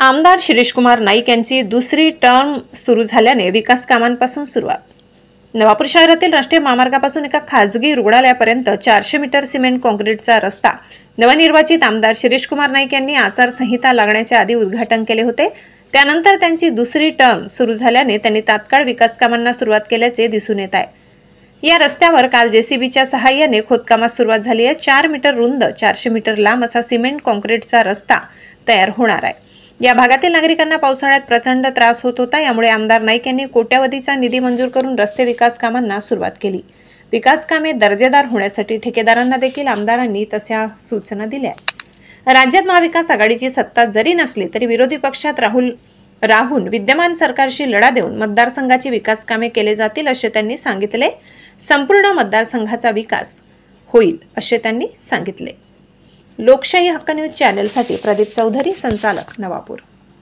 आमदार शिरीषकुमार नाईक यांची दुसरी टर्म सुरू झाल्याने विकास कामांपासून सुरुवात। नवापूर शहरातील राष्ट्रीय महामार्गापासून एका खासगी रुग्णालयापर्यंत 400 मीटर सिमेंट काँक्रीटचा रस्ता नवनिर्वाचित आमदार शिरीषकुमार नाईक यांनी आचारसंहिता लागण्याच्या आधी उद्घाटन केले होते। त्यानंतर त्यांची दुसरी टर्म सुरू झाल्याने त्यांनी तात्काळ विकास कामांना सुरुवात केल्याचे दिसून येत आहे। या रस्त्यावर काल जेसीबीच्या सहाय्याने खोदकामास सुरुवात झाली आहे। 4 मीटर रुंद 400 मीटर लांब असा सिमेंट काँक्रीटचा रस्ता तयार होणार आहे। या भागातील नागरिकांना पावसाळ्यात प्रचंड त्रास होत होता। यामुळे आमदार नाईक यांनी कोट्यवधीचा निधी मंजूर करून रस्ते विकास कामांना सुरुवात केली। विकास कामे दर्जेदार होण्यासाठी ठेकेदारांना देखील आमदारांनी तशा सूचना दिल्या। राज्यात महाविकास आघाडीची सत्ता जरी नसली तरी विरोधी पक्षात राहून विद्यमान सरकारशी लढा देऊन मतदारसंघाची विकास कामे केले जातील असे त्यांनी सांगितले। संपूर्ण मतदारसंघाचा विकास होईल असे त्यांनी सांगितले। लोकशाही हक्क न्यूज चॅनलसाठी प्रदीप चौधरी, संचालक, नवापूर।